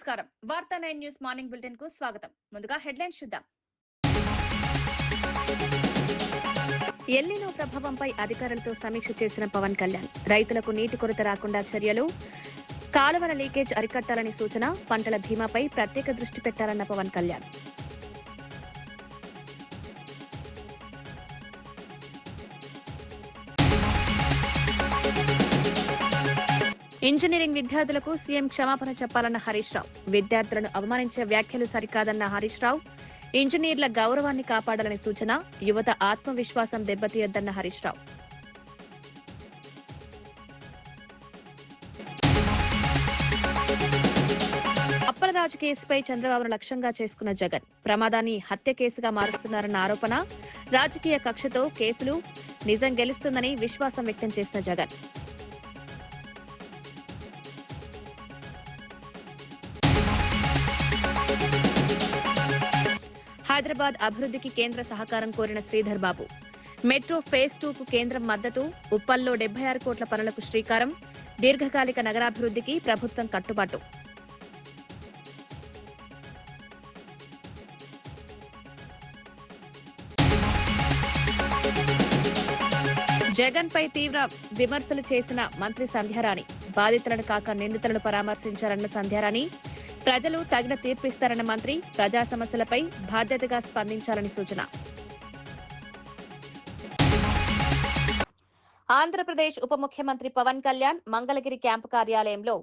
నమస్కారం. వార్తా 9 news morning bulletin కు స్వాగతం. ముందుగా హెడ్లైన్స్ చూద్దాం. ఎల్నినో ప్రభావంపై అధికారులతో సమీక్ష చేసిన పవన్ కళ్యాణ్. రైతులకు నీటి కొరత రాకుండా చర్యలు, కాలువల లీకేజ్ అరికట్టాలని సూచన, పంటల బీమాపై ప్రత్యేక దృష్టి పెట్టాలన్న పవన్ కళ్యాణ్. ఇంజనీరింగ్ విద్యార్థులకు సీఎం క్షమాపణ చెప్పాలన్న హరీష్ రావు. విద్యార్థులను అవమానించే వ్యాఖ్యలు సరికాదన్న హరీష్ రావు. ఇంజనీర్ల గౌరవాన్ని కాపాడాలని సూచన, యువత ఆత్మవిశ్వాసం దెబ్బతీయొద్దన్న హరీష్ రావు. అప్పలరాజు కేసుపై చంద్రబాబును లక్ష్యంగా చేసుకున్న జగన్. ప్రమాదాన్ని హత్య కేసుగా మారుస్తున్నారన్న ఆరోపణ, రాజకీయ కక్షతో కేసులు, నిజం గెలుస్తుందని విశ్వాసం వ్యక్తం చేసిన జగన్. హైదరాబాద్ అభివృద్ధికి కేంద్ర సహకారం కోరిన శ్రీధర్ బాబు. మెట్రో ఫేజ్ 2 కు కేంద్రం మద్దతు, ఉప్పల్లో 76 కోట్ల పనులకు శ్రీకారం, దీర్ఘకాలిక నగరాభివృద్ధికి ప్రభుత్వం కట్టుబాటు. జగన్ పై తీవ్ర విమర్శలు చేసిన మంత్రి సంధ్యారాణి. బాధితులను కాక నిందితులను పరామర్శించారన్న సంధ్యారాణి. ప్రజలు తగిన తీర్పిస్తారన్న మంత్రి. ప్రజా సమస్యలపై బాధ్యతగా స్పందించాలని సూచన. ఆంధ్రప్రదేశ్ ఉప ముఖ్యమంత్రి పవన్ కళ్యాణ్ మంగళగిరి క్యాంపు కార్యాలయంలో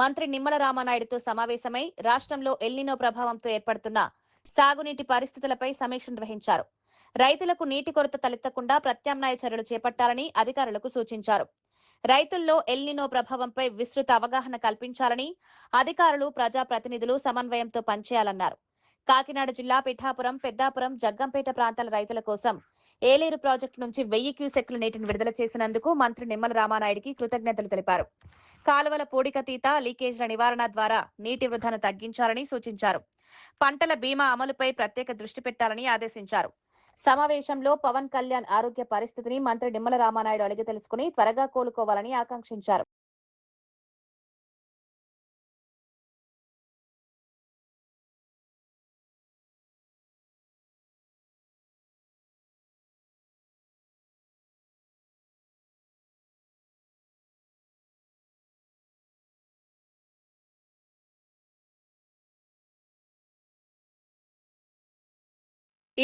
మంత్రి నిమ్మల రామానాయుడుతో సమావేశమై రాష్ట్రంలో ఎల్నినో ప్రభావంతో ఏర్పడుతున్న సాగునీటి పరిస్థితులపై సమీక్ష నిర్వహించారు. రైతులకు నీటి కొరత తలెత్తకుండా ప్రత్యామ్నాయ చర్యలు చేపట్టాలని అధికారులకు సూచించారు. రైతుల్లో ఎల్నినో ప్రభావంపై విస్తృత అవగాహన కల్పించాలని అధికారులు, ప్రజాప్రతినిధులు సమన్వయంతో పనిచేయాలన్నారు. కాకినాడ జిల్లా పిఠాపురం, పెద్దాపురం, జగ్గంపేట ప్రాంతాల రైతుల కోసం ఏలేరు ప్రాజెక్టు నుంచి 1000 క్యూసెక్ల నీటిని విడుదల చేసినందుకు మంత్రి నిమ్మల రామానాయుడికి కృతజ్ఞతలు తెలిపారు. కాలువల పూడికతీత, లీకేజ్ల నివారణ ద్వారా నీటి వృధాను తగ్గించాలని సూచించారు. పంటల బీమా అమలుపై ప్రత్యేక దృష్టి పెట్టాలని ఆదేశించారు. సమావేశంలో పవన్ కళ్యాణ్ ఆరోగ్య పరిస్థితిని మంత్రి నిమ్మల రామానాయుడు అడిగి తెలుసుకుని త్వరగా కోలుకోవాలని ఆకాంక్షించారు.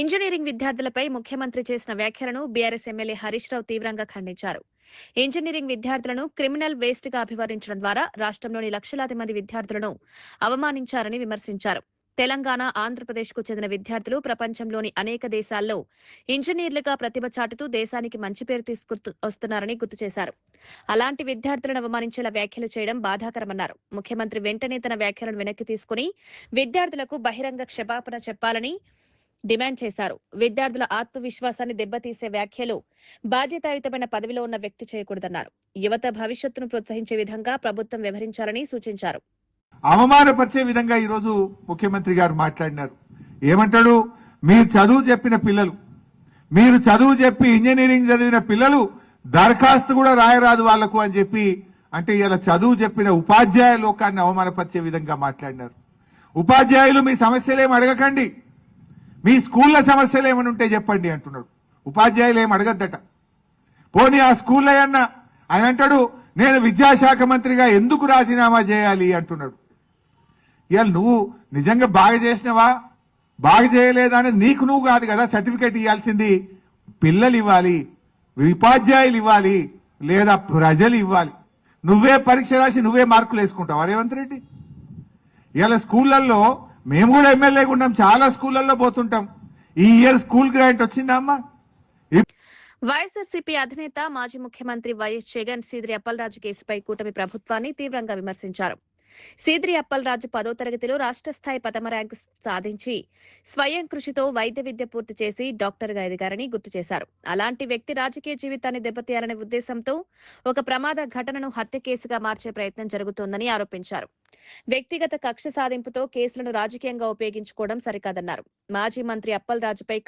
ఇంజనీరింగ్ విద్యార్థులపై ముఖ్యమంత్రి చేసిన వ్యాఖ్యలను బీఆర్ఎస్ ఎమ్మెల్యే హరీష్ రావు తీవ్రంగా ఖండించారు. ఇంజనీరింగ్ విద్యార్థులను క్రిమినల్ వేస్ట్ గా అభివర్ణించడం ద్వారా రాష్ట్రంలోని లక్షలాది మంది విద్యార్థులను అవమానించారని విమర్శించారు. తెలంగాణ, ఆంధ్రప్రదేశ్ కు చెందిన విద్యార్థులు ప్రపంచంలోని అనేక దేశాల్లో ఇంజనీర్లుగా ప్రతిభ చాటుతూ దేశానికి మంచి పేరు తీసుకొస్తున్నారని గుర్తు చేశారు. అలాంటి విద్యార్థులను అవమానించేలా వ్యాఖ్యలు చేయడం బాధాకరమన్నారు. ముఖ్యమంత్రి వెంటనే తన వ్యాఖ్యలను వెనక్కి తీసుకుని విద్యార్థులకు బహిరంగ క్షమాపణ చెప్పాలని డిమాండ్ చేశారు. విద్యార్థుల ఆత్మవిశ్వాసాన్ని దెబ్బతీసే వ్యాఖ్యలు బాధ్యతాయుతమైన పదవిలో ఉన్న వ్యక్తి చేయకూడదన్నారు. యువత భవిష్యత్తును ప్రోత్సహించే విధంగా ప్రభుత్వం వ్యవహరించాలని సూచించారు. అవమానపరిచే విధంగా ఈరోజు ముఖ్యమంత్రి గారు మాట్లాడినారు. ఏమంటాడు? మీరు చదువు చెప్పిన పిల్లలు, మీరు చదువు చెప్పి ఇంజనీరింగ్ చదివిన పిల్లలు దరఖాస్తు కూడా రాయరాదు వాళ్లకు అని చెప్పి, అంటే ఇలా చదువు చెప్పిన ఉపాధ్యాయ లోకాన్ని అవమానపరిచే విధంగా మాట్లాడినారు. ఉపాధ్యాయులు మీ సమస్యలేం అడగకండి, మీ స్కూళ్ల సమస్యలు ఏమైనా ఉంటే చెప్పండి అంటున్నాడు. ఉపాధ్యాయులు ఏం అడగద్దట. పోనీ ఆ స్కూల్లో అన్నా ఆయన అంటాడు, నేను విద్యాశాఖ మంత్రిగా ఎందుకు రాజీనామా చేయాలి అంటున్నాడు. ఇవాళ నువ్వు నిజంగా బాగా చేసినవా, బాగా చేయలేదా అనేది నీకు నువ్వు కాదు కదా సర్టిఫికేట్ ఇవ్వాల్సింది. పిల్లలు ఇవ్వాలి, ఉపాధ్యాయులు ఇవ్వాలి, లేదా ప్రజలు ఇవ్వాలి. నువ్వే పరీక్ష రాసి నువ్వే మార్కులు వేసుకుంటావా రేవంత్ రెడ్డి? ఇవాళ స్కూళ్లలో మేము కూడా ఎమ్మెల్యేగా ఉన్నాం, చాలా స్కూళ్లలో పోతుంటాం. ఈ ఇయర్ స్కూల్ గ్రాంట్ వచ్చిందా అమ్మా? వైఎస్ఆర్సీపీ అధినేత మాజీ ముఖ్యమంత్రి వైఎస్ జగన్ సీదిరి అప్పలరాజు కేసుపై కూటమి ప్రభుత్వాన్ని తీవ్రంగా విమర్శించారు. సీదిరి అప్పలరాజు 10వ తరగతిలో రాష్ట్ర స్థాయి ప్రథమ ర్యాంకు సాధించి స్వయం కృషితో వైద్య విద్య పూర్తి చేసి డాక్టర్గా ఎదిగారని గుర్తు చేశారు. అలాంటి వ్యక్తి రాజకీయ జీవితాన్ని దెబ్బతీయాలనే ఉద్దేశంతో ఒక ప్రమాద ఘటనను హత్య కేసుగా మార్చే ప్రయత్నం జరుగుతోందని ఆరోపించారు. వ్యక్తిగత కక్ష సాధింపుతో కేసులను రాజకీయంగా ఉపయోగించుకోవడం సరికాదన్నారు. మాజీ మంత్రి అప్పలరాజుపై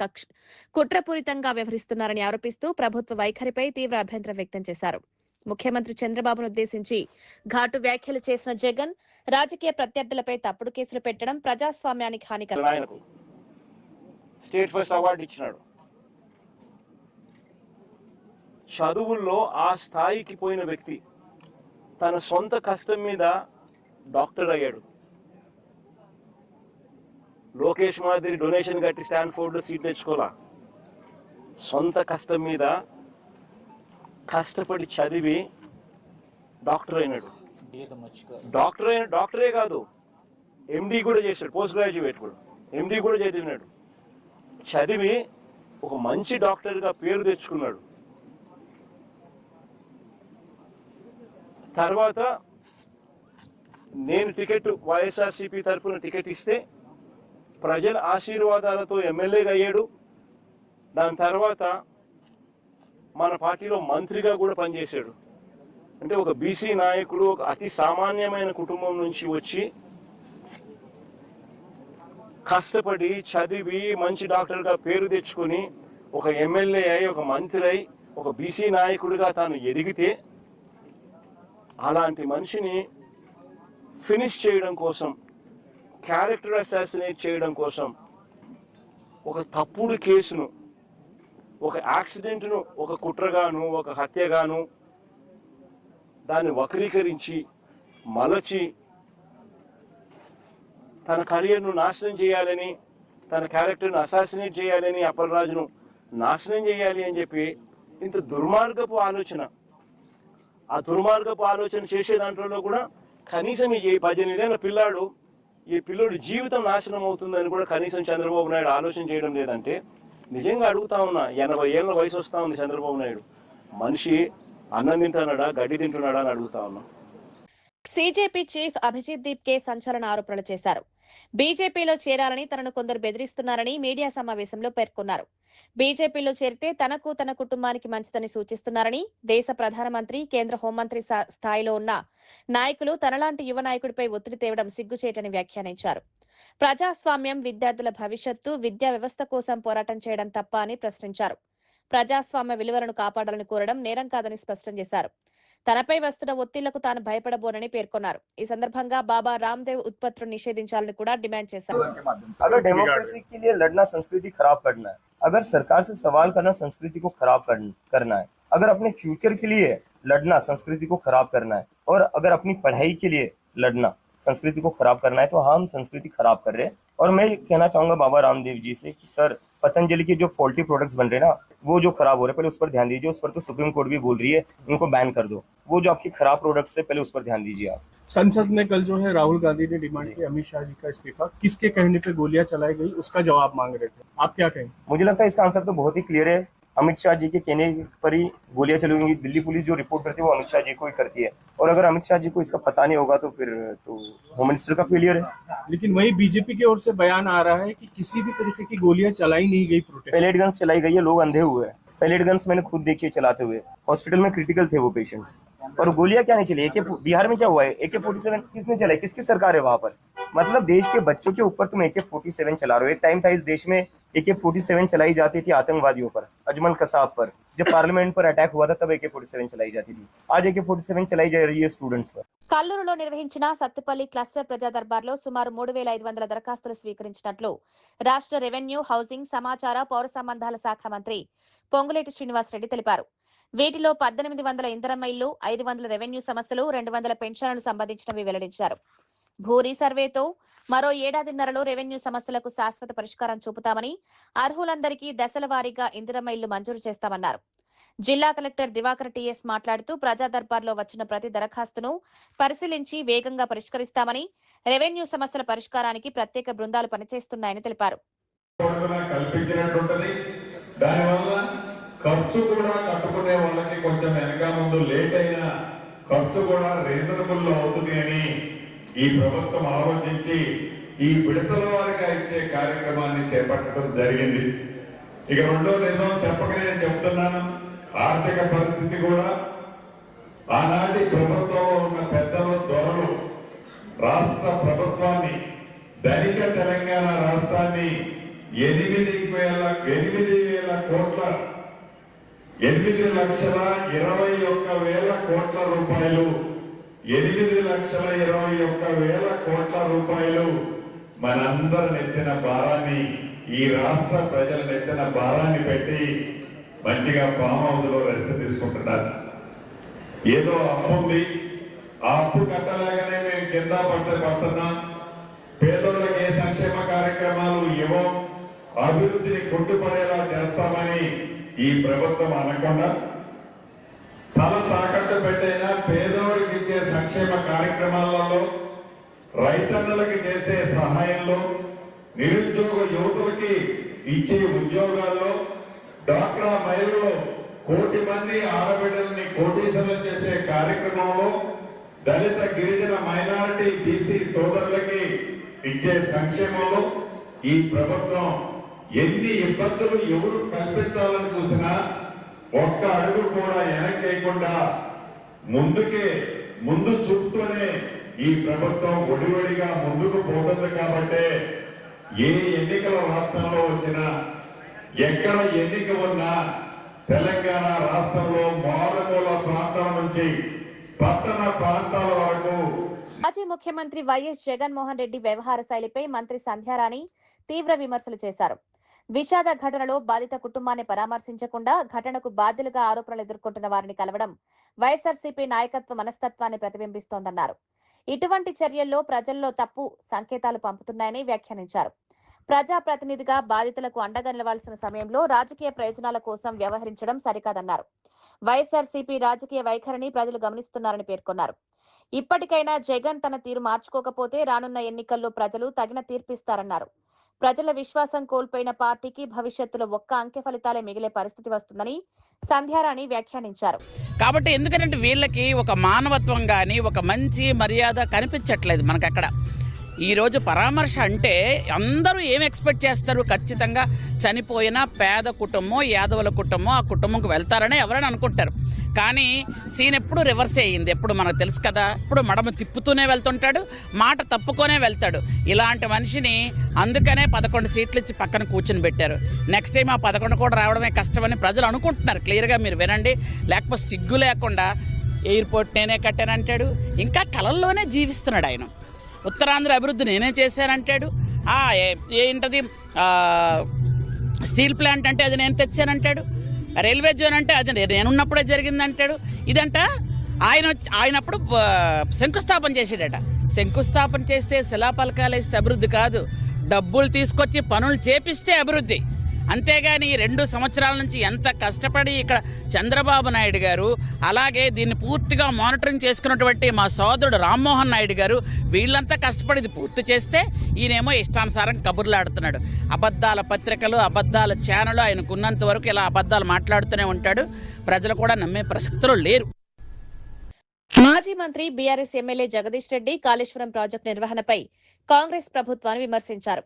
కుట్రపూరితంగా వ్యవహరిస్తున్నారని ఆరోపిస్తూ ప్రభుత్వ వైఖరిపై తీవ్ర అభ్యంతరం వ్యక్తం చేశారు. ముఖ్యమంత్రి చంద్రబాబును ఉద్దేశించి ఘాటు వ్యాఖ్యలు చేసిన జగన్ రాజకీయ ప్రత్యర్థులపై తప్పుడు కేసులు పెట్టడం ప్రజాస్వామ్యానికి హానికరం. స్టేట్ ఫస్ట్ అవార్డు ఇచ్చినాడు. చదువుల్లో ఆ స్థాయికి పోయిన వ్యక్తి తన సొంత కష్టం మీద డాక్టర్ అయ్యాడు. లోకేష్ మాదిరి డొనేషన్ కట్టి స్టాన్ఫోర్డ్ లో సీట్ తెచ్చుకోలా. సొంత కష్టం మీద కష్టపడి చదివి డాక్టర్ అయినాడు. డాక్టరే కాదు, ఎండి కూడా చేశాడు. పోస్ట్ గ్రాడ్యుయేట్ కూడా, ఎండి కూడా చదివినాడు. చదివి ఒక మంచి డాక్టర్గా పేరు తెచ్చుకున్నాడు. తర్వాత నేను టికెట్ వైఎస్ఆర్సీపీ తరఫున టికెట్ ఇస్తే ప్రజల ఆశీర్వాదాలతో ఎమ్మెల్యేగా అయ్యాడు. దాని తర్వాత మన పార్టీలో మంత్రిగా కూడా పనిచేశాడు. అంటే ఒక బీసీ నాయకుడు, ఒక అతి సామాన్యమైన కుటుంబం నుంచి వచ్చి కష్టపడి చదివి మంచి డాక్టర్గా పేరు తెచ్చుకొని ఒక ఎమ్మెల్యే అయి, ఒక మంత్రి అయి, ఒక బీసీ నాయకుడిగా తాను ఎదిగితే అలాంటి మనిషిని ఫినిష్ చేయడం కోసం, క్యారెక్టర్ అసాసినేట్ చేయడం కోసం ఒక తప్పుడు కేసును, ఒక యాక్సిడెంట్ను ఒక కుట్రగాను, ఒక హత్యగాను దాన్ని వక్రీకరించి మలచి తన కెరియర్ను నాశనం చేయాలని, తన క్యారెక్టర్ను అసాసినేట్ చేయాలని, అప్పలరాజును నాశనం చేయాలి అని చెప్పి ఇంత దుర్మార్గపు ఆలోచన, ఆ దుర్మార్గపు ఆలోచన చేసే దాంట్లో కూడా కనీసం ఈ 18 ఏళ్ల పిల్లాడు, ఈ పిల్లోడి జీవితం నాశనం అవుతుందని కూడా కనీసం చంద్రబాబు నాయుడు ఆలోచన చేయడం లేదంటే నిజంగా అడుగుతా ఉన్నా. 80 ఏళ్ల వయసు వస్తా ఉంది చంద్రబాబు నాయుడు. మనిషి అన్నం తింటున్నాడా, గడ్డి తింటున్నాడా అని అడుగుతా ఉన్నా. సీజేపీ చీఫ్ అభిజిత్ దీప్ కే సంచలన ఆరోపణలు చేశారు. బీజేపీలో చేరాలని తనను కొందరు బెదిరిస్తున్నారని మీడియా సమావేశంలో పేర్కొన్నారు. బీజేపీలో చేరితే తనకు, తన కుటుంబానికి మంచిదని సూచిస్తున్నారని, దేశ ప్రధానమంత్రి, కేంద్ర హోంమంత్రి స్థాయిలో ఉన్న నాయకులు తనలాంటి యువ నాయకుడిపై ఒత్తిడి తేవడం సిగ్గుచేటని వ్యాఖ్యానించారు. ప్రజాస్వామ్యం, విద్యార్థుల భవిష్యత్తు, విద్యా వ్యవస్థ కోసం పోరాటం చేయడం తప్ప అని ప్రశ్నించారు. ప్రజాస్వామ్య విలువలను కాపాడాలని కోరడం నేరం కాదని స్పష్టం చేశారు. తనపై వస్తున్న ఒత్తిళ్లకు తాను భయపడబోనని పేర్కొన్నారు. ఈ సందర్భంగా బాబా రామ్దేవ్ ఉత్పత్తులను నిషేధించాలని కూడా డిమాండ్ చేశారు. अगर डेमोक्रेसी के लिए लड़ना संस्कृति खराब करना है, अगर सरकार से सवाल करना संस्कृति को खराब करना है, अगर अपने फ्यूचर के लिए लड़ना संस्कृति को खराब करना है, और अगर अपनी पढ़ाई के लिए लड़ना संस्कृति को खराब करना है, तो हम संस्कृति खराब कर रहे हैं। और मैं कहना चाहूंगा बाबा रामदेव जी से कि सर, पतंजलि के जो फॉल्टी प्रोडक्ट्स बन रहे हैं ना, वो जो खराब हो रहे हैं, पहले उस पर ध्यान दीजिए। उस पर तो सुप्रीम कोर्ट भी बोल रही है उनको बैन कर दो। वो जो आपकी खराब प्रोडक्ट्स है, पहले उस पर ध्यान दीजिए आप। संसद में कल जो है राहुल गांधी ने डिमांड की अमित शाह जी का इस्तीफा, किसके कहने पे गोलियां चलाई गई उसका जवाब मांग रहे थे, आप क्या कहें? मुझे लगता है इसका आंसर तो बहुत ही क्लियर है। अमित शाह जी के कहने पर ही गोलियां चली होंगी। दिल्ली पुलिस जो रिपोर्ट करती है वो अमित शाह जी को ही करती है, और अगर अमित शाह जी को इसका पता नहीं होगा तो फिर तो होम मिनिस्टर का फेलियर है। लेकिन वही बीजेपी की ओर से बयान आ रहा है कि किसी भी तरीके की गोलियां चलाई नहीं गई, प्रोटेस्ट पैलेट गन्स चलाई गई है, लोग अंधे हुए हैं। पैलेट गन्स मैंने खुद देखी चलाते हुए, हॉस्पिटल में क्रिटिकल थे वो पेशेंट्स, और गोलियां क्या नहीं चली। बिहार में क्या हुआ है, AK-47 किसने चलाई, किसकी सरकार है वहां पर? मतलब देश के बच्चों के ऊपर तुम AK-47 चला रहे हो। एक टाइम था इस देश में AK-47 चलाई जाती थी आतंकवादियों पर, अजमल कसाब पर। जब पार्लियामेंट पर अटैक हुआ था तब AK-47 चलाई जाती थी। आज AK-47 चलाई जा रही है स्टूडेंट्स पर। కల్లూరులో నిర్వహించిన సత్తుపల్లి క్లస్టర్ ప్రజా దర్బార్లో సుమారు 3500 దరఖాస్తులు స్వీకరించినట్లు రాష్ట్ర రెవెన్యూ, హౌసింగ్, సమాచార, పౌర సంబంధాల శాఖ మంత్రి పొంగులేటి శ్రీనివాసరెడ్డి తెలిపారు. వీటిలో 1800 ఇందిరమ్మ ఇళ్లు, 500 రెవెన్యూ సమస్యలు, 200 పెన్షన్లకు సంబంధించినవి వెల్లడించారు. భూ రీసర్వేతో మరో ఏడాదిన్నరలో రెవెన్యూ సమస్యలకు శాశ్వత పరిష్కారం చూపుతామని, అర్హులందరికీ దశల వారీగా ఇందిరమ్మ ఇళ్లు మంజూరు చేస్తామన్నారు. జిల్లా కలెక్టర్ దివాకర్ టీఎస్ మాట్లాడుతూ ప్రజా దర్బార్లో వచ్చిన ప్రతి దరఖాస్తును పరిశీలించి వేగంగా పరిష్కరిస్తామని, రెవెన్యూ సమస్యల పరిష్కారానికి ప్రత్యేక బృందాలు పనిచేస్తున్నాయని తెలిపారు. ఖర్చు కూడా కట్టుకునే వాళ్ళకి కొంచెం వెనక ముందు లేట్ అయినా ఖర్చు కూడా రీజనబుల్ అవుతుంది అని ఈ ప్రభుత్వం ఆలోచించి ఈ విడతల వారిగా ఇచ్చే కార్యక్రమాన్ని చేపట్టడం జరిగింది. ఇక రెండో నిజం చెప్పక నేను చెప్తున్నాను, ఆర్థిక పరిస్థితి కూడా ఆనాటి ప్రభుత్వంలో ఉన్న పెద్దలు, దొరలు రాష్ట్ర ప్రభుత్వాన్ని, ధనిక తెలంగాణ రాష్ట్రాన్ని 8,000 కోట్ల 8,21,000 కోట్ల రూపాయలు 8,21,000 కోట్ల రూపాయలు మనందరి నెత్తిన భారాన్ని, ఈ రాష్ట్ర ప్రజల నెత్తిన భారాన్ని పెట్టి మంచిగా ఫామ్ హౌస్ లో రెస్ట్ తీసుకుంటున్నారు. ఏదో అప్పు ఉంది, ఆ అప్పు కట్టలేగానే మేము కింద పడుతున్నాం, పేదోళ్ళకి ఏ సంక్షేమ కార్యక్రమాలు ఇవ్వం, అభివృద్ధిని కొట్టుపడేలా చేస్తామని ఈ ప్రభుత్వం అనకుండా తల తాకట్టు పెట్టైనా పేదవాడికి ఇచ్చే సంక్షేమ కార్యక్రమాలలో, రైతన్నులకి చేసే సహాయంలో, నిరుద్యోగ యువతులకి ఇచ్చే ఉద్యోగాల్లో, డాక్రా మహిళలు 1 కోటి మంది ఆడబిడ్డల్ని కోటీశ్వరులు చేసే కార్యక్రమంలో, దళిత గిరిజన మైనారిటీ బీసీ సోదరులకి ఇచ్చే సంక్షేమంలో ఈ ప్రభుత్వం ఎన్ని ఇబ్బందులు ఎవరు కల్పించాలని చూసినా ఒక్క అడుగు కూడా వెనక్కేయకుండా ముందు చూపుతూనే ఈ ప్రభుత్వం ఒడివడిగా ముందుకు పోతుంది. కాబట్టి ఏ ఎన్నికల రాష్ట్రంలో వచ్చినా, ఎక్కడ ఎన్నిక ఉన్నా తెలంగాణ రాష్ట్రంలో మారుమూల ప్రాంతాల నుంచి పట్టణ ప్రాంతాల వరకు మాజీ ముఖ్యమంత్రి వైఎస్ జగన్మోహన్ రెడ్డి వ్యవహార శైలిపై మంత్రి సంధ్యారాణి తీవ్ర విమర్శలు చేశారు. విషాద ఘటనలో బాధిత కుటుంబాన్ని పరామర్శించకుండా ఘటనకు బాధ్యులుగా ఆరోపణలు ఎదుర్కొంటున్న వారిని కలవడం వైఎస్ఆర్సీపీ నాయకత్వ మనస్తత్వాన్ని ప్రతిబింబిస్తోందన్నారు. ఇటువంటి చర్యల్లో ప్రజల్లో తప్పు సంకేతాలు పంపుతున్నాయని వ్యాఖ్యానించారు. ప్రజాప్రతినిధిగా బాధితులకు అండగా నిలవాల్సిన సమయంలో రాజకీయ ప్రయోజనాల కోసం వ్యవహరించడం సరికాదన్నారు. వైఎస్ఆర్సీపీ రాజకీయ వైఖరిని ప్రజలు గమనిస్తున్నారని పేర్కొన్నారు. ఇప్పటికైనా జగన్ తన తీరు మార్చుకోకపోతే రానున్న ఎన్నికల్లో ప్రజలు తగిన తీర్పిస్తారన్నారు. ప్రజల విశ్వాసం కోల్పోయిన పార్టీకి భవిష్యత్తులో ఒక్క అంకె ఫలితాలే మిగిలే పరిస్థితి వస్తుందని సంధ్యారాణి వ్యాఖ్యానించారు. కాబట్టి ఎందుకంటే వీళ్ళకి ఒక మానవత్వం గాని, ఒక మంచి మర్యాద కనిపించట్లేదు మనకు అక్కడ. ఈరోజు పరామర్శ అంటే అందరూ ఏం ఎక్స్పెక్ట్ చేస్తారు? ఖచ్చితంగా చనిపోయిన పేద కుటుంబం, యాదవుల కుటుంబం ఆ కుటుంబంకి వెళ్తారని ఎవరైనా అనుకుంటారు. కానీ సీన్ ఎప్పుడు రివర్స్ అయ్యింది. ఎప్పుడు మనకు తెలుసు కదా, ఇప్పుడు మడమ తిప్పుతూనే వెళ్తుంటాడు, మాట తప్పుకొనే వెళ్తాడు. ఇలాంటి మనిషిని అందుకనే 11 సీట్లు ఇచ్చి పక్కన కూర్చుని పెట్టారు. నెక్స్ట్ టైం ఆ 11 కూడా రావడమే కష్టమని ప్రజలు అనుకుంటున్నారు. క్లియర్గా మీరు వినండి. లేకపోతే సిగ్గు లేకుండా ఎయిర్పోర్ట్ నేనే కట్టానంటాడు. ఇంకా కలల్లోనే జీవిస్తున్నాడు ఆయన. ఉత్తరాంధ్ర అభివృద్ధి నేనే చేశానంటాడు. ఏంటది స్టీల్ ప్లాంట్ అంటే అది నేను తెచ్చానంటాడు. రైల్వే జోన్ అంటే అది నేనున్నప్పుడే జరిగిందంటాడు. ఇదంట ఆయనప్పుడు శంకుస్థాపన చేసాడట. శంకుస్థాపన చేస్తే శిలాపలకాలు వేస్తే అభివృద్ధి కాదు, డబ్బులు తీసుకొచ్చి పనులు చేపిస్తే అభివృద్ధి. అంతేగాని 2 సంవత్సరాల నుంచి ఎంత కష్టపడి ఇక్కడ చంద్రబాబు నాయుడు గారు, అలాగే దీన్ని పూర్తిగా మానిటరింగ్ చేసుకున్నటువంటి మా సోదరుడు రామ్మోహన్ నాయుడు గారు, వీళ్ళంతా కష్టపడి ఇది పూర్తి చేస్తే ఈయనేమో ఇష్టానుసారం కబుర్లు ఆడుతున్నాడు. అబద్ధాల పత్రికలు, అబద్ధాల ఛానల్ ఆయనకున్నంత వరకు ఇలా అబద్ధాలు మాట్లాడుతూనే ఉంటాడు. ప్రజలు కూడా నమ్మే ప్రసక్తులు లేరు. మాజీ మంత్రి BRS MLA Jagadish Reddy Kaleshwaram project నిర్వహణపై కాంగ్రెస్ ప్రభుత్వాన్ని విమర్శించారు.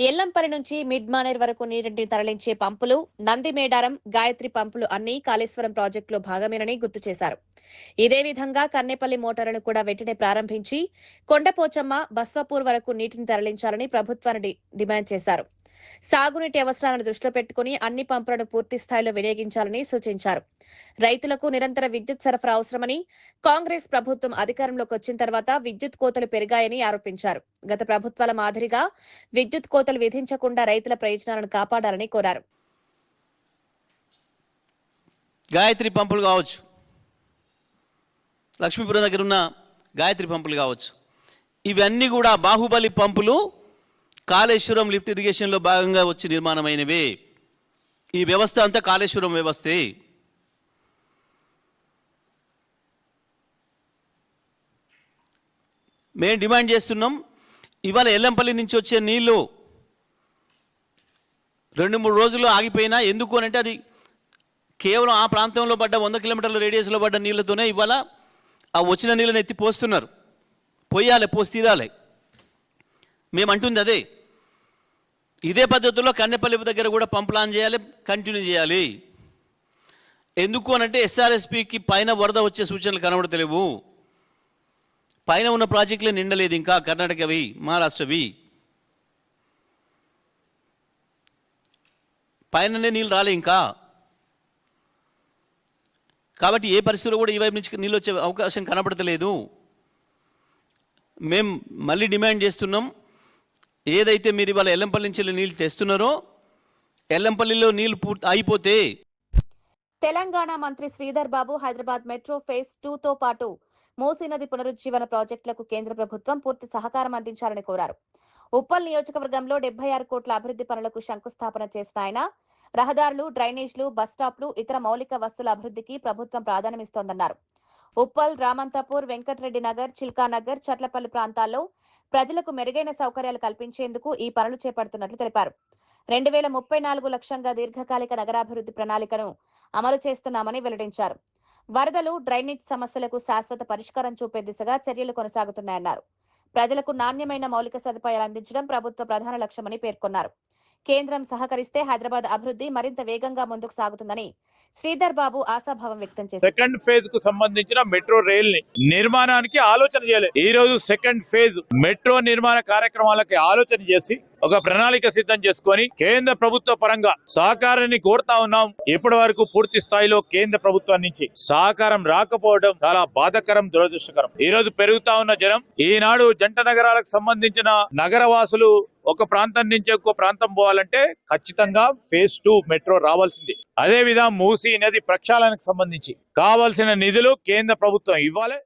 ఎల్లంపల్లి నుంచి మిడ్ మానేర్ వరకు నీటిని తరలించే పంపులు, నందిమేడారం, గాయత్రి పంపులు అన్ని కాళేశ్వరం ప్రాజెక్టులో భాగమేనని గుర్తు చేశారు. ఇదే విధంగా కన్నేపల్లి మోటారును కూడా వెంటనే ప్రారంభించి కొండపోచమ్మ, బస్వాపూర్ వరకు నీటిని తరలించాలని ప్రభుత్వాన్ని డిమాండ్ చేశారు. సాగునీటి అవసరాలను దృష్టిలో పెట్టుకుని అన్ని పంపులను పూర్తి స్థాయిలో వినియోగించాలని సూచించారు. రైతులకు నిరంతర విద్యుత్ సరఫరా అవసరమని, కాంగ్రెస్ ప్రభుత్వం అధికారంలోకి వచ్చిన తర్వాత విద్యుత్ కోతలు పెరిగాయని ఆరోపించారు. గత ప్రభుత్వాల మాదిరిగా విద్యుత్ కోతలు విధించకుండా రైతుల ప్రయోజనాలను కాపాడాలని కోరారు. గాయత్రి పంపులు కావచ్చు, లక్ష్మీపురం దగ్గర ఉన్న గాయత్రి పంపులు కావచ్చు, ఇవన్నీ కూడా బాహుబలి పంపులు కాళేశ్వరం లిఫ్ట్ ఇరిగేషన్లో భాగంగా వచ్చి నిర్మాణమైనవే. ఈ వ్యవస్థ అంతా కాళేశ్వరం వ్యవస్థే. మేము డిమాండ్ చేస్తున్నాం, ఇవాళ ఎల్లంపల్లి నుంచి వచ్చే నీళ్లు 2-3 రోజుల్లో ఆగిపోయినా ఎందుకు అంటే అది కేవలం ఆ ప్రాంతంలో పడ్డ 100 కిలోమీటర్ల రేడియస్లో పడ్డ నీళ్లతోనే ఇవాళ ఆ వచ్చిన నీళ్ళని ఎత్తి పోస్తున్నారు. పోసి తీరాలి. మేమంటుంది అదే. ఇదే పద్ధతిలో కన్నెపల్లి దగ్గర కూడా పంపులు ఆన్ చేయాలి, కంటిన్యూ చేయాలి. ఎందుకు అనంటే ఎస్ఆర్ఎస్పికి పైన వరద వచ్చే సూచనలు కనబడతలేవు. పైన ఉన్న ప్రాజెక్టులే నిండలేదు, ఇంకా కర్ణాటకవి, మహారాష్ట్రవి. పైననే నీళ్ళు రాలే ఇంకా. కాబట్టి ఏ పరిస్థితుల్లో కూడా ఈ వైపు నుంచి నీళ్ళు వచ్చే అవకాశం కనబడతలేదు. మేము మళ్ళీ డిమాండ్ చేస్తున్నాం, ఏదైతే మీరు ఇవాళ ఎల్లంపల్లి నుంచి నీళ్ళు తెస్తున్నారో ఎల్లంపల్లిలో నీళ్లు అయిపోతే. తెలంగాణ మంత్రి శ్రీధర్ బాబు హైదరాబాద్ మెట్రో ఫేజ్ 2తో పాటు మూసీ నది పునరుజ్జీవన ప్రాజెక్టులకు కేంద్ర ప్రభుత్వం పూర్తి సహకారం అందించాలని కోరారు. ఉప్పల్ నియోజకవర్గంలో 76 కోట్ల అభివృద్ధి పనులకు శంకుస్థాపన చేసిన ఆయన రహదారులు, డ్రైనేజ్లు, బస్టాప్లు, ఇతర మౌలిక వస్తువుల అభివృద్ధికి ప్రభుత్వం ప్రాధాన్యమిస్తోందన్నారు. ఉప్పల్, రామంతాపూర్, వెంకటరెడ్డి నగర్, చిల్కానగర్, చట్లపల్లి ప్రాంతాల్లో ప్రజలకు మెరుగైన సౌకర్యాలు కల్పించేందుకు ఈ పనులు చేపడుతున్నట్లు తెలిపారు. 2034 లక్ష్యంగా దీర్ఘకాలిక నగరాభివృద్ధి ప్రణాళికను అమలు చేస్తున్నామని వెల్లడించారు. వరదలు, డ్రైనేజ్ సమస్యలకు శాశ్వత పరిష్కారం చూపే దిశగా చర్యలు కొనసాగుతున్నాయన్నారు. ప్రజలకు నాణ్యమైన మౌలిక సదుపాయాలు అందించడం ప్రభుత్వ ప్రధాన లక్ష్యమని పేర్కొన్నారు. కేంద్రం సహకరిస్తే హైదరాబాద్ అభివృద్ధి మరింత వేగంగా ముందుకు సాగుతుందని శ్రీధర్ బాబు ఆశాభావం వ్యక్తం చేశారు. సెకండ్ ఫేజ్ కు సంబంధించిన మెట్రో రైల్ ని నిర్మాణానికి ఆలోచన చేయలేదు. ఈ రోజు సెకండ్ ఫేజ్ మెట్రో నిర్మాణ కార్యక్రమాలకి ఆలోచన చేసి ఒక ప్రణాళిక సిద్ధం చేసుకొని కేంద్ర ప్రభుత్వ పరంగా సహకారాన్ని కోరుతా ఉన్నాం. ఇప్పటి వరకు పూర్తి స్థాయిలో కేంద్ర ప్రభుత్వం నుంచి సహకారం రాకపోవడం చాలా బాధాకరం, దురదృష్టకరం. ఈ రోజు పెరుగుతా ఉన్న జనం, ఈనాడు జంట నగరాలకు సంబంధించిన నగరవాసులు ఒక ప్రాంతం నుంచి ఇంకో ప్రాంతం పోవాలంటే ఖచ్చితంగా ఫేజ్ 2 మెట్రో రావాల్సింది. అదే విధంగా మూసీ నది ప్రక్షాళనకు సంబంధించి కావాల్సిన నిధులు కేంద్ర ప్రభుత్వం ఇవ్వాలి.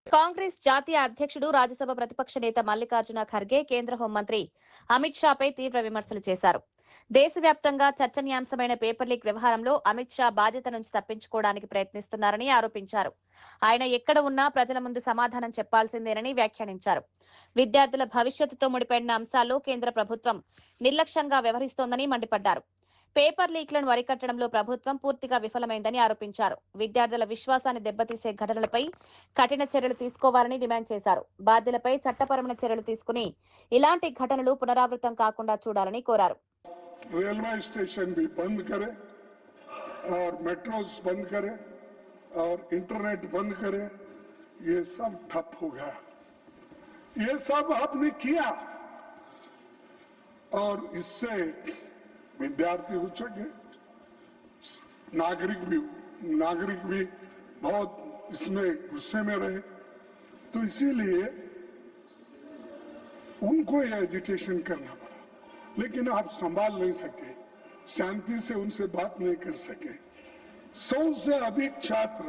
కాంగ్రెస్ జాతీయ అధ్యక్షుడు, రాజ్యసభ ప్రతిపక్ష నేత మల్లికార్జున ఖర్గే కేంద్ర హోంమంత్రి అమిత్ షాపై తీవ్ర విమర్శలు చేశారు. దేశవ్యాప్తంగా చర్చనీయాంశమైన పేపర్ లీక్ వ్యవహారంలో అమిత్ షా బాధ్యత నుంచి తప్పించుకోవడానికి ప్రయత్నిస్తున్నారని ఆరోపించారు. ఆయన ఎక్కడ ఉన్నా ప్రజల ముందు సమాధానం చెప్పాల్సిందేనని వ్యాఖ్యానించారు. విద్యార్థుల భవిష్యత్తుతో ముడిపడిన అంశాల్లో కేంద్ర ప్రభుత్వం నిర్లక్ష్యంగా వ్యవహరిస్తోందని మండిపడ్డారు. పేపర్ లీక్లను అరికట్టడంలో ప్రభుత్వం పూర్తిగా విఫలమైందని ఆరోపించారు. విద్యార్థుల విశ్వాసాన్ని దెబ్బతీసే ఘటనలపై కఠిన చర్యలు తీసుకోవాలని డిమాండ్ చేశారు. బాధ్యులపై చట్టపరమైన చర్యలు తీసుకుని ఇలాంటి ఘటనలు పునరావృతం కాకుండా చూడాలని కోరారు. रेलवे स्टेशन भी बंद करे और मेट्रोस बंद करे और इंटरनेट बंद करे, ये सब ठप हो गया. ये सब आपने किया और इससे विद्यार्थी हो सके, नागरिक भी बहुत इसमें गुस्से में रहे. तो इसीलिए उनको ये एजिटेशन करना पड़ा, लेकिन आप संभाल नहीं सके, शांति से उनसे बात नहीं कर सके. 100 से अधिक छात्र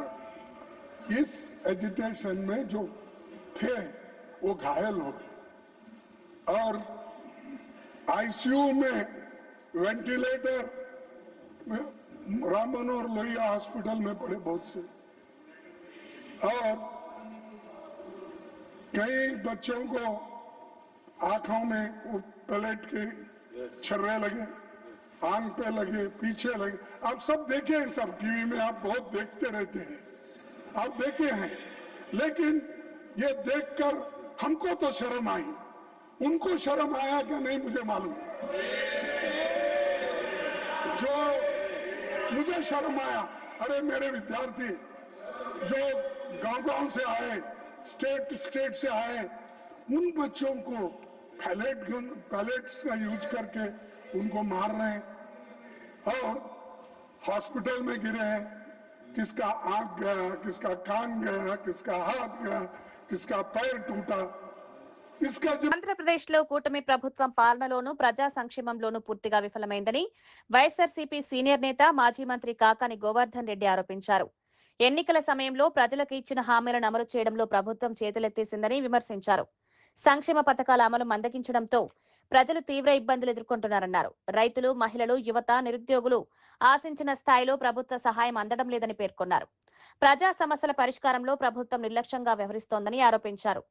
इस एजिटेशन में जो थे वो घायल हो गए और आईसीयू में वेंटिलेटर राम मनोहर लोहिया हॉस्पिटल में पड़े बहुत से, और कई बच्चों को आंखों में वो प्लेट के छर्रे लगे, आंख पे लगे, पीछे लगे. आप सब देखे हैं, सब टीवी में आप बहुत देखते रहते हैं, आप देखे हैं. लेकिन ये देखकर हमको तो शर्म आई, उनको शर्म आया कि नहीं मुझे मालूम. जो मुझे शर्म आया, अरे मेरे विद्यार्थी जो गांव से आए, स्टेट से आए, उन बच्चों को पैलेट्स का यूज करके उनको मार रहे हैं और हॉस्पिटल में गिरे हैं. किसका आंख गया, किसका कान गया, किसका हाथ गया, किसका पैर टूटा. ఆంధ్రప్రదేశ్ లో కూటమి ప్రభుత్వం పాలనలోనూ ప్రజా సంక్షేమంలోనూ పూర్తిగా విఫలమైందని వైఎస్ఆర్సీపీ సీనియర్ నేత, మాజీ మంత్రి కాకాని గోవర్ధన్ రెడ్డి ఆరోపించారు. ఎన్నికల సమయంలో ప్రజలకు ఇచ్చిన హామీలను అమలు చేయడంలో ప్రభుత్వం చేతులెత్తేసిందని విమర్శించారు. సంక్షేమ పథకాల అమలు మందగించడంతో ప్రజలు తీవ్ర ఇబ్బందులు ఎదుర్కొంటున్నారన్నారు. రైతులు, మహిళలు, యువత, నిరుద్యోగులు ఆశించిన స్థాయిలో ప్రభుత్వ సహాయం అందడం లేదని పేర్కొన్నారు. ప్రజా సమస్యల పరిష్కారంలో ప్రభుత్వం నిర్లక్ష్యంగా వ్యవహరిస్తోందని ఆరోపించారు.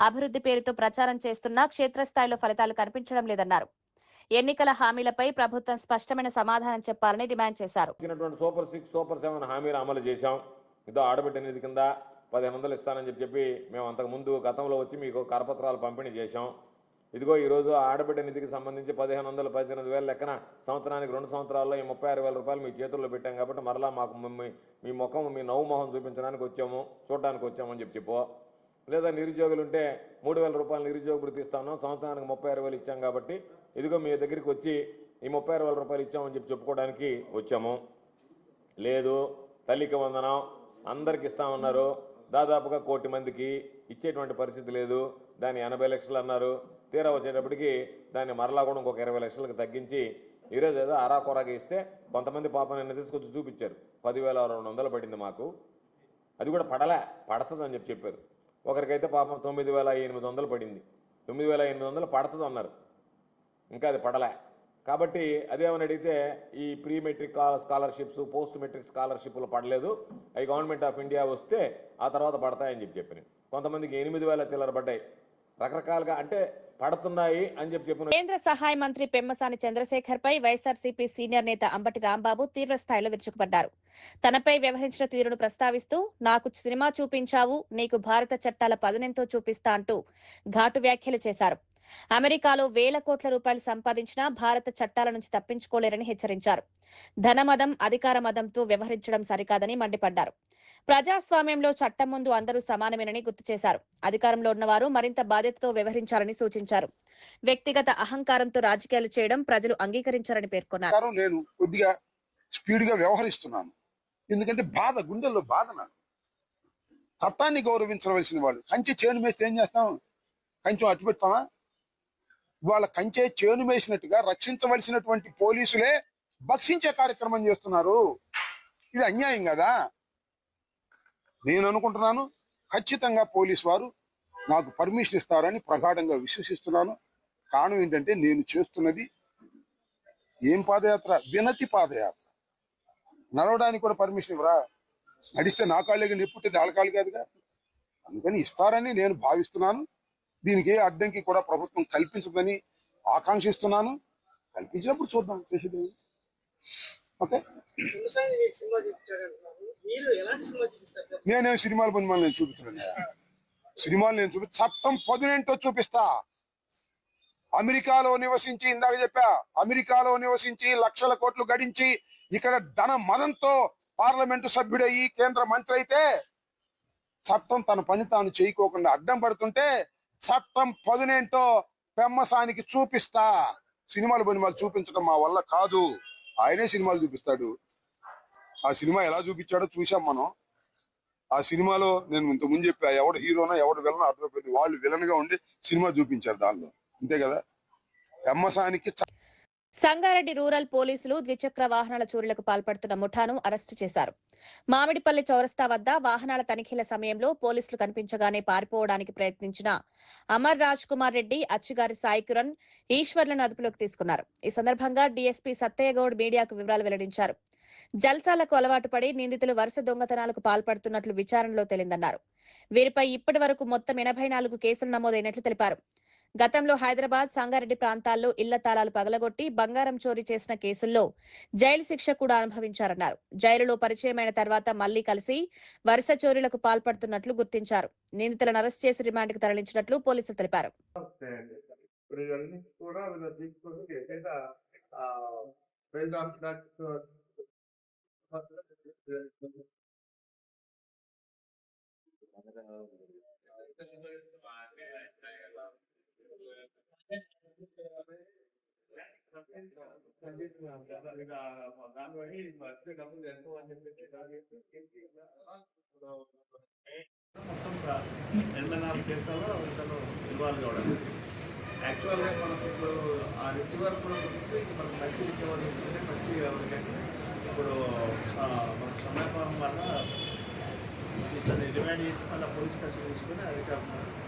అభివృద్ధి పేరుతో ప్రచారం చేస్తున్నా క్షేత్రస్థాయిలో ఫలితాలు కనిపించడం లేదన్నారు. ఎన్నికల హామీలపై ప్రభుత్వం స్పష్టమైన సమాధానం చెప్పాలని డిమాండ్ చేశారు. సూపర్ 6, సూపర్ 7 హామీలు అమలు చేశాం. ఇదో ఆడబిడ్డ నిధి కింద 1500 ఇస్తానని చెప్పి మేము అంతకు ముందు గతంలో వచ్చి మీకు కరపత్రాలు పంపిణీ చేశాం. ఇదిగో ఈరోజు ఆడబిడ్డ నిధికి సంబంధించి 1500, 18,000 లెక్కన సంవత్సరానికి 2 సంవత్సరాల్లో ఈ 36,000 రూపాయలు మీ చేతుల్లో పెట్టాం. కాబట్టి మరలా మాకు మీ ముఖం, మీ నవ్వు మొహం చూపించడానికి వచ్చాము, చూడడానికి వచ్చామని చెప్పు. లేదా నిరుద్యోగులు ఉంటే 3,000 రూపాయలు నిరుద్యోగ వృత్తి ఇస్తాను, సంవత్సరానికి 36,000 ఇచ్చాం. కాబట్టి ఇదిగో మీ దగ్గరికి వచ్చి ఈ 36,000 రూపాయలు ఇచ్చామని చెప్పుకోవడానికి వచ్చాము. లేదు, తల్లికి వందనం అందరికి ఇస్తామన్నారు. దాదాపుగా 1 కోటి మందికి ఇచ్చేటువంటి పరిస్థితి లేదు. దాన్ని 80 లక్షలు అన్నారు. తీరా వచ్చేటప్పటికి దాన్ని మరలా కూడా ఇంకొక 20 లక్షలకు తగ్గించి ఈరోజు ఏదో అరాకొరాగా ఇస్తే కొంతమంది పాపం నిన్న తీసుకొచ్చి చూపించారు. 10,200 పడింది మాకు. అది కూడా పడుతుందని చెప్పారు. ఒకరికైతే పాపం 9,800 పడింది. 9,800 పడుతుంది అన్నారు. ఇంకా అది పడలే. కాబట్టి అదేమని అడిగితే ఈ pre matric scholarships, post matric స్కాలర్షిప్లు పడలేదు, అవి గవర్నమెంట్ ఆఫ్ ఇండియా వస్తే ఆ తర్వాత పడతాయని చెప్పాను. కొంతమందికి 8,000 చిల్లర పడ్డాయి. రకరకాలుగా అంటే పడుతున్నాయి అని చెప్పిన కేంద్ర సహాయ మంత్రి పెమ్మసాని చంద్రశేఖర్ పై వైఎస్ఆర్సీపీ సీనియర్ నేత అంబటి రాంబాబు తీవ్ర స్థాయిలో విరుచుకుపడ్డారు. తనపై వ్యవహరించిన తీరును ప్రస్తావిస్తూ నాకు సినిమా చూపించావు, నీకు భారత చట్టాల పదునెంతో చూపిస్తా అంటూ ఘాటు వ్యాఖ్యలు చేశారు. అమెరికాలో వేల కోట్ల రూపాయలు సంపాదించినా భారత చట్టాల నుంచి తప్పించుకోలేరని హెచ్చరించారు. ధనమదం, అధికార మదంతో వ్యవహరించడం సరికాదని మండిపడ్డారు. ప్రజాస్వామ్యంలో చట్టం ముందు అందరూ సమానమేనని గుర్తు చేశారు. అధికారంలో ఉన్నవారు మరింత బాధ్యతతో వ్యవహరించాలని సూచించారు. వ్యక్తిగత అహంకారంతో రాజకీయాలు చేయడం ప్రజలు అంగీకరించారని పేర్కొన్నారు. నేను కొద్దిగా స్పీడ్ గా వ్యవహరిస్తున్నాను. ఎందుకంటే గుండెల్లో బాధ నాకు. చట్టాన్ని గౌరవించవలసిన వాళ్ళు కంచె చేను మేస్తే ఏం చేస్తాం? కంచెం అట్టు పెడతామా? వాళ్ళ కంచె చేను మేసినట్టుగా రక్షించవలసినటువంటి పోలీసులే భక్షించే కార్యక్రమం చేస్తున్నారు. ఇది అన్యాయం కదా. నేను అనుకుంటున్నాను ఖచ్చితంగా పోలీసు వారు నాకు పర్మిషన్ ఇస్తారని ప్రగాఢంగా విశ్వసిస్తున్నాను. కారణం ఏంటంటే నేను చేస్తున్నది ఏం పాదయాత్ర? వినతి పాదయాత్ర. నడవడానికి కూడా పర్మిషన్ ఇవ్వరా? నడిస్తే నా కాళ్ళకి నెప్పుంటే ఆడకాళ్ళు కాదుగా. అందుకని ఇస్తారని నేను భావిస్తున్నాను. దీనికి ఏ అడ్డంకి కూడా ప్రభుత్వం కల్పించదని ఆకాంక్షిస్తున్నాను. కల్పించినప్పుడు చూద్దాం చేసేది. ఓకే, నేనేం సినిమాలు పని నేను చూపిస్తున్నాను. సినిమాలు నేను చట్టం 18 చూపిస్తా. అమెరికాలో నివసించి, ఇందాక చెప్పా, అమెరికాలో నివసించి లక్షల కోట్లు గడించి ఇక్కడ ధన మదంతో పార్లమెంటు సభ్యుడయ్యి కేంద్ర మంత్రి అయితే చట్టం తన పని తాను చేయకోకుండా అడ్డం పడుతుంటే చట్టం 18 పెమ్మసానికి చూపిస్తా. సినిమాలు చూపించడం మా వల్ల కాదు. ఆయనే సినిమాలు చూపిస్తాడు. ఆ సినిమా ఎలా చూపించాడో చూసాం మనం. ఆ సినిమాలో నేను ఇంతకుముందు చెప్పా, ఎవడు హీరోనా ఎవడు విలనో అర్థమైపోయింది. వాళ్ళు విలన్ గా ఉండి సినిమా చూపించారు దానిలో. అంతే కదా. పెమ్మసానికి సంగారెడ్డి రూరల్ పోలీసులు ద్విచక్ర వాహనాల చోరీలకు పాల్పడుతున్న ముఠాను అరెస్టు చేశారు. మామిడిపల్లి చౌరస్తా వద్ద వాహనాల తనిఖీల సమయంలో పోలీసులు కనిపించగానే పారిపోవడానికి ప్రయత్నించిన అమర్ రాజ్ కుమార్ రెడ్డి, అచ్చిగారి సాయి కిరణ్, ఈశ్వర్లను అదుపులోకి తీసుకున్నారు. ఈ సందర్భంగా డీఎస్పీ సత్తయ్యగౌడ్ మీడియాకు వివరాలు వెల్లడించారు. జల్సాలకు అలవాటు పడి నిందితులు వరుస దొంగతనాలకు పాల్పడుతున్నట్లు విచారణలో తేలిందన్నారు. వీరిపై ఇప్పటి వరకు మొత్తం 84 కేసులు నమోదైనట్లు తెలిపారు. గతంలో హైదరాబాద్, సంగారెడ్డి ప్రాంతాల్లో ఇళ్ల తాళాలు పగలగొట్టి బంగారం చోరీ చేసిన కేసుల్లో జైలు శిక్ష కూడా అనుభవించారన్నారు. జైలులో పరిచయమైన తర్వాత మళ్లీ కలిసి వరుస చోరీలకు పాల్పడుతున్నట్లు గుర్తించారు. నిందితులను అరెస్ట్ చేసి రిమాండ్కు తరలించినట్లు పోలీసులు తెలిపారు. కేసులలో ఇతను ఇన్వాల్వ్ కావడం యాక్చువల్గా మనకు ఇప్పుడు ఆ రిసీవర్ కూడా మనకు మంచి రికవర్ ఉంటుంది. మంచి ఎవరికంటే ఇప్పుడు మన సమయపాలన వల్ల ఇతన్ని డిమాండ్ చేసి మళ్ళీ పోలీస్ కస్టడీ తీసుకొని అది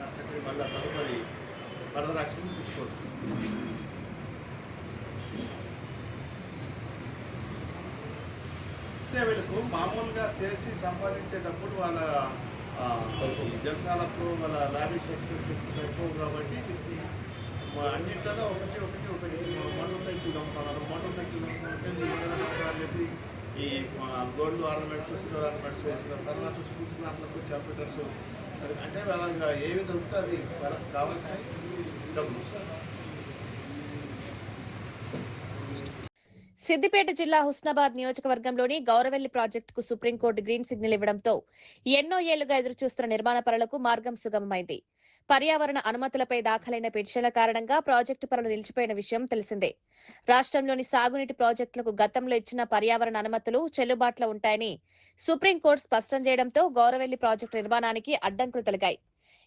అక్కడికి మళ్ళీ తదుపరి ఫర్దర్ యాక్షన్ తీసుకోవచ్చు. అంటే వీళ్ళకు మామూలుగా చేసి సంపాదించేటప్పుడు వాళ్ళ జలసాలకు వాళ్ళ లావిష్ ఎక్స్పెన్సెస్ ఎక్కువ కాబట్టి అన్నింటిలో ఒకటి మోటార్ సైకిల్ దొంగతనాలు, మోటార్ సైకిల్ దొంగతనాలు ఈ గోల్డ్ ఆర్నమెంట్స్, సిల్వర్ ఆర్నమెంట్స్, తర్వాత స్కూల్స్ దాంట్లో కంప్యూటర్స్, అంటే వాళ్ళ ఏవి దొరికితే అది వాళ్ళకి కావాల్సిన డబ్బులు. సిద్దిపేట జిల్లా హుస్నాబాద్ నియోజకవర్గంలోని గౌరవెల్లి ప్రాజెక్టుకు సుప్రీంకోర్టు గ్రీన్ సిగ్నల్ ఇవ్వడంతో ఎన్నో ఏళ్లుగా ఎదురుచూస్తున్న నిర్మాణ పనులకు మార్గం సుగమమైంది. పర్యావరణ అనుమతులపై దాఖలైన పిటిషన్ల కారణంగా ప్రాజెక్టు పనులు నిలిచిపోయిన విషయం తెలిసిందే. రాష్ట్రంలోని సాగునీటి ప్రాజెక్టులకు గతంలో ఇచ్చిన పర్యావరణ అనుమతులు చెల్లుబాటులో ఉంటాయని సుప్రీంకోర్టు స్పష్టం చేయడంతో గౌరవెల్లి ప్రాజెక్టు నిర్మాణానికి అడ్డంకులు తొలగాయి.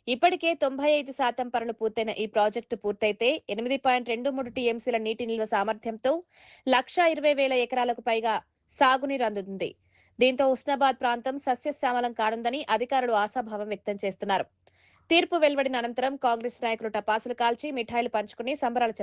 ఇప్పటికే 95% పనులు పూర్తయిన ఈ ప్రాజెక్టు పూర్తయితే 8.23 టీఎంసీల నీటి నిల్వ సామర్థ్యంతో 1,20,000 ఎకరాలకు పైగా సాగునీరు అందుతుంది. దీంతో హుస్నాబాద్ ప్రాంతం సస్యశ్యామలం కానుందని అధికారులు ఆశాభావం వ్యక్తం చేస్తున్నారు. తీర్పు వెలువడిన అనంతరం కాంగ్రెస్ నాయకులు టపాసులు కాల్చి మిఠాయిలు పంచుకుని సంబరాలు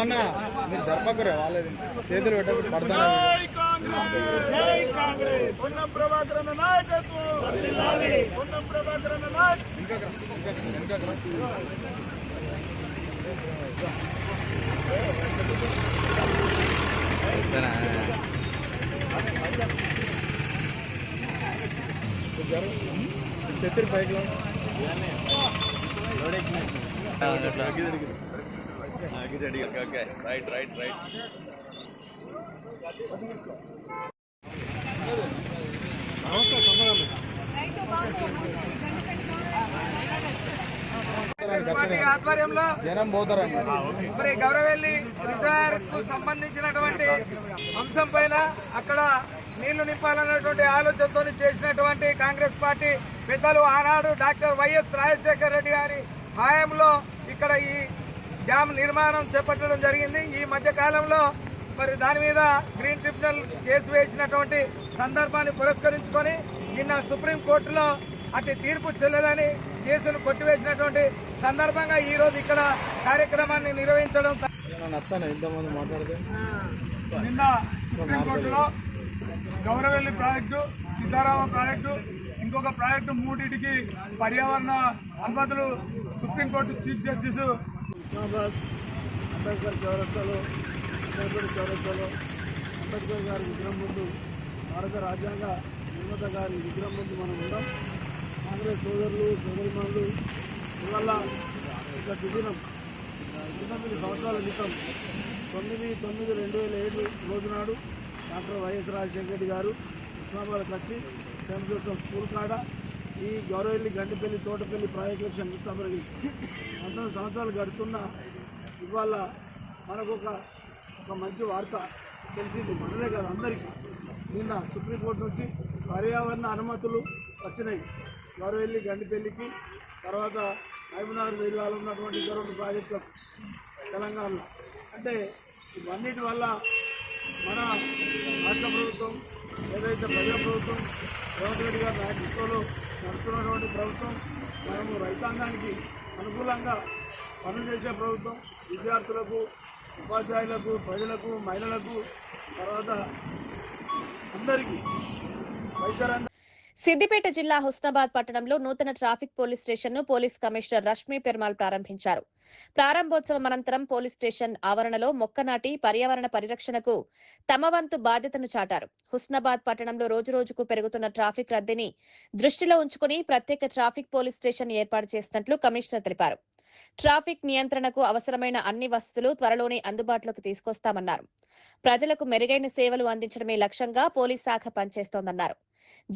అన్న మీరు జరపకురే వాళ్ళది చేతులు పెట్టబడి పడతారు. చేతులు పైకి రైట్ రైట్ రైట్ ఆధ్వర్యంలో జనం పోతారండి. మరి గౌరవెల్లి రిజర్వ్ కు సంబంధించినటువంటి అంశం పైన అక్కడ నీళ్లు నింపాలన్నటువంటి ఆలోచనతో చేసినటువంటి కాంగ్రెస్ పార్టీ పెద్దలు ఆనాడు డాక్టర్ వైఎస్ రాజశేఖర్ రెడ్డి గారి హయాంలో ఇక్కడ ఈ డ్యామ్ నిర్మాణం చేపట్టడం జరిగింది. ఈ మధ్య కాలంలో మరి దాని మీద గ్రీన్ ట్రిబ్యునల్ కేసు వేసినటువంటి సందర్భాన్ని పురస్కరించుకొని నిన్న సుప్రీంకోర్టులో అటు తీర్పు చెల్లదని కేసును కొట్టివేసినటువంటి సందర్భంగా ఈ రోజు ఇక్కడ కార్యక్రమాన్ని నిర్వహించడం. నిన్న సుప్రీంకోర్టులో గౌరవెల్లి ప్రాజెక్టు, సీతారామ ప్రాజెక్టు, ఇంకొక ప్రాజెక్టు మూడింటికి పర్యావరణ అనుమతులు supreme court chief justice Husnabad Ambedkar చౌరస్తాలో అంబేద్కర్ గారి విగ్రహం ముందు, భారత రాజ్యాంగ నిర్మాత గారి విగ్రహం ముందు మనం ఉన్నాం. కాంగ్రెస్ సోదరులు సోదరిమణులు ఇవాళ ఒక శిబిరం 19 సంవత్సరాల క్రితం 9/9/2007 రోజు నాడు డాక్టర్ వైఎస్ రాజశేఖర రెడ్డి గారు హుస్నాబాద్కి వచ్చి సెయింట్ జోసెఫ్ స్కూల్ కాడ ఈ గౌరవెల్లి గంటిపల్లి తోటపల్లి ప్రాజెక్టు శంకుస్థాపనకి 19 సంవత్సరాలు గడుస్తున్న ఇవాళ మనకు ఒక మంచి వార్త తెలిసింది. మనదే కాదు అందరికీ. నిన్న సుప్రీంకోర్టు నుంచి పర్యావరణ అనుమతులు వచ్చినాయి గౌరవెల్లి గంటిపల్లికి, తర్వాత మహబూబ్నగర్ జిల్లాలో ఉన్నటువంటి ఇతర ప్రాజెక్టులకు తెలంగాణలో. అంటే ఇవన్నిటి వల్ల మన రాష్ట్ర ప్రభుత్వం ఏదైతే ప్రజా ప్రభుత్వం రేవంత్ రెడ్డి గారి నాయకత్వంలో నడుస్తున్నటువంటి ప్రభుత్వం, మనము రైతాంగానికి అనుకూలంగా పనులు చేసే ప్రభుత్వం, విద్యార్థులకు, ఉపాధ్యాయులకు, ప్రజలకు, మహిళలకు, తర్వాత అందరికీ వైద్యరంగ. సిద్దిపేట జిల్లా హుస్నాబాద్ పట్టణంలో నూతన ట్రాఫిక్ పోలీస్ స్టేషన్ ను పోలీస్ కమిషనర్ రష్మీ పెర్మాల్ ప్రారంభించారు. ప్రారంభోత్సవం అనంతరం పోలీస్ స్టేషన్ ఆవరణలో మొక్క నాటి పర్యావరణ పరిరక్షణకు తమ వంతు బాధ్యతను చాటారు. హుస్నాబాద్ పట్టణంలో రోజురోజుకు పెరుగుతున్న ట్రాఫిక్ రద్దీని దృష్టిలో ఉంచుకుని ప్రత్యేక ట్రాఫిక్ పోలీస్ స్టేషన్ ఏర్పాటు చేసినట్లు కమిషనర్ తెలిపారు. ట్రాఫిక్ నియంత్రణకు అవసరమైన అన్ని వసతులు త్వరలోనే అందుబాటులోకి తీసుకొస్తామన్నారు. ప్రజలకు మెరుగైన సేవలు అందించడమే లక్ష్యంగా పోలీస్ శాఖ పనిచేస్తోందన్నారు.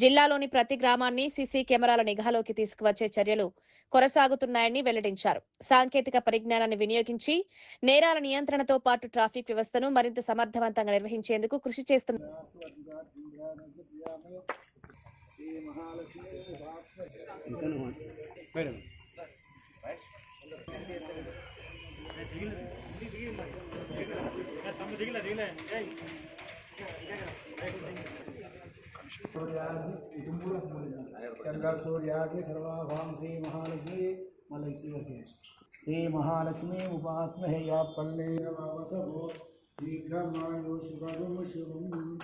జిల్లాలోని ప్రతి గ్రామాన్ని సీసీ కెమెరాల నిఘాలోకి తీసుకువచ్చే చర్యలు కొనసాగుతున్నాయని వెల్లడించారు. సాంకేతిక పరిజ్ఞానాన్ని వినియోగించి నేరాల నియంత్రణతో పాటు ట్రాఫిక్ వ్యవస్థను మరింత సమర్థవంతంగా నిర్వహించేందుకు కృషి చేస్తున్నారు. सूर्यादि सर्वाभां श्री महालक्ष्मी श्री महालक्ष्मी उपासमहे या पल्ले वसवो दीर्घमायु शुभं शुभम्.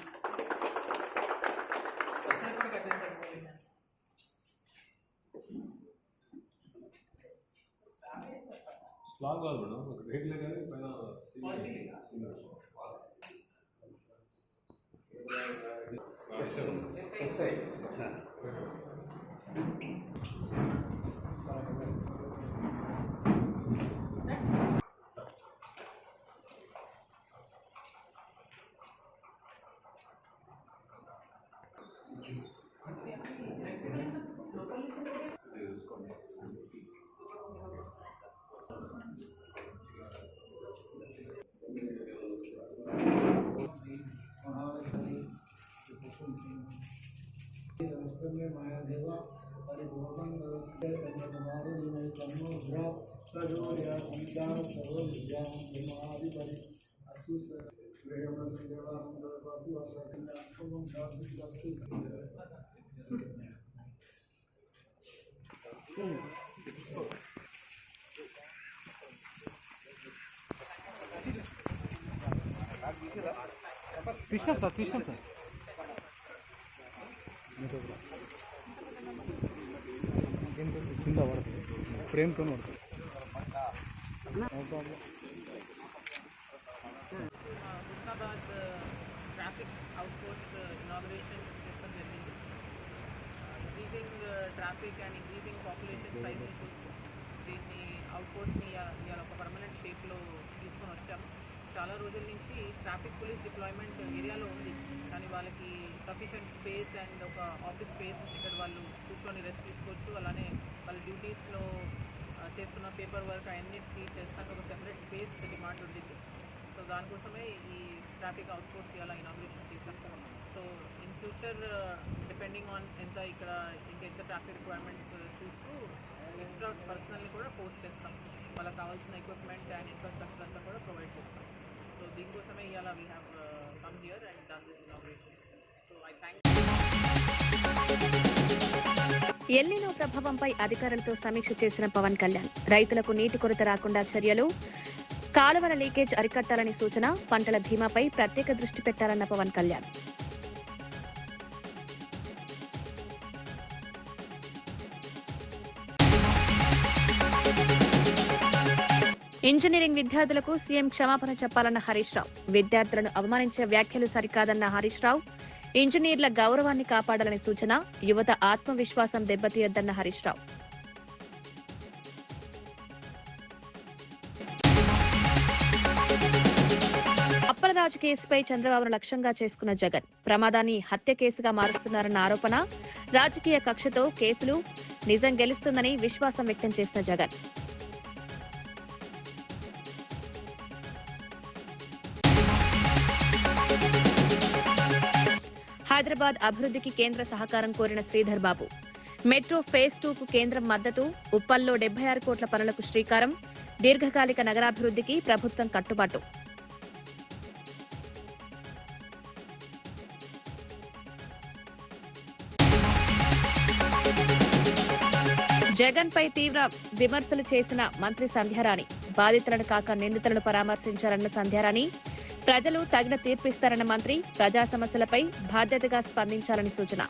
मायादेवा परिपूर्णं ददस्ते कन्याकुमारी तन्मोद्रा प्रचोदया संख्या सर्वविद्यां ब्रह्मादिपरि असुस गृहमस्ति देवानंद बाबू असतिना ओम शांति वस्तु తీసాం సార్ కింద పడుతుంది ఫ్రేమ్తో పడుతుంది Husnabad traffic out post inauguration చేస్తాం జరిగింది. Increasing traffic and increasing population సైజ్ని చూస్తూ దీన్ని అవుట్ పోస్ట్ని ఇవాళ ఒక పర్మనెంట్ షేప్లో తీసుకొని వచ్చాము. చాలా రోజుల నుంచి ట్రాఫిక్ పోలీస్ డిప్లాయ్మెంట్ ఏరియాలో ఉంది, కానీ వాళ్ళకి సఫిషియెంట్ స్పేస్ అండ్ ఒక ఆఫీస్ స్పేస్ ఇక్కడ వాళ్ళు కూర్చొని రెస్ట్ తీసుకోవచ్చు. అలానే వాళ్ళ డ్యూటీస్లో చేస్తున్న పేపర్ వర్క్ అన్నిటికీ చేస్తాక ఒక సెపరేట్ స్పేస్ డిమాండ్ ఉండింది. సో దానికోసమే ఈ ట్రాఫిక్ అవుట్ పోస్ట్ ఇలా ఇనాగ్రేషన్ చేశాం. So in future depending on ఎంత ఇక్కడ ఇంకెంత ట్రాఫిక్ రిక్వైర్మెంట్స్ చూస్తూ ఎక్స్ట్రా పర్సనల్ని కూడా పోస్ట్ చేస్తాం. వాళ్ళకి కావాల్సిన ఎక్విప్మెంట్ అండ్ ఇన్ఫ్రాస్ట్రక్చర్ అంతా కూడా ప్రొవైడ్ చేస్తాం. సో దీనికోసమే ఇవాళ we have come here and done this inauguration. So I thank El Nino ప్రభావంపై అధికారులతో సమీక్ష చేసిన పవన్ కళ్యాణ్ రైతులకు నీటి కొరత రాకుండా చర్యలు, కాలువల లీకేజ్ అరికట్టాలని సూచన, పంటల బీమాపై ప్రత్యేక దృష్టి పెట్టాలన్న పవన్ కళ్యాణ్. ఇంజనీరింగ్ విద్యార్థులకు సీఎం క్షమాపణ చెప్పాలన్న హరీష్ రావు. విద్యార్థులను అవమానించే వ్యాఖ్యలు సరికాదన్న హరీష్ రావు. ఇంజనీర్ల గౌరవాన్ని కాపాడాలని సూచన, యువత ఆత్మవిశ్వాసం దెబ్బతీయొద్దన్న హరీష్ రావు. అప్పలరాజు కేసుపై చంద్రబాబును లక్ష్యంగా చేసుకున్న జగన్ ప్రమాదాన్ని హత్య కేసుగా మారుస్తున్నారన్న ఆరోపణ, రాజకీయ కక్షతో కేసులు, నిజం గెలుస్తుందని విశ్వాసం వ్యక్తం చేసిన జగన్. హైదరాబాద్ అభివృద్ధికి కేంద్ర సహకారం కోరిన శ్రీధర్ బాబు. మెట్రో ఫేజ్ 2కు కేంద్రం మద్దతు, ఉప్పల్లో 76 కోట్ల పనులకు శ్రీకారం, దీర్ఘకాలిక నగరాభివృద్ధికి ప్రభుత్వం కట్టుబాటు. జగన్ పై తీవ్ర విమర్శలు చేసిన మంత్రి సంధ్యారాణి. బాధితులను కాక నిందితులను పరామర్శించారన్న సంధ్యారాణి. ప్రజలు తగిన తీర్పిస్తారన్న మంత్రి. ప్రజా సమస్యలపై బాధ్యతగా స్పందించాలని సూచన.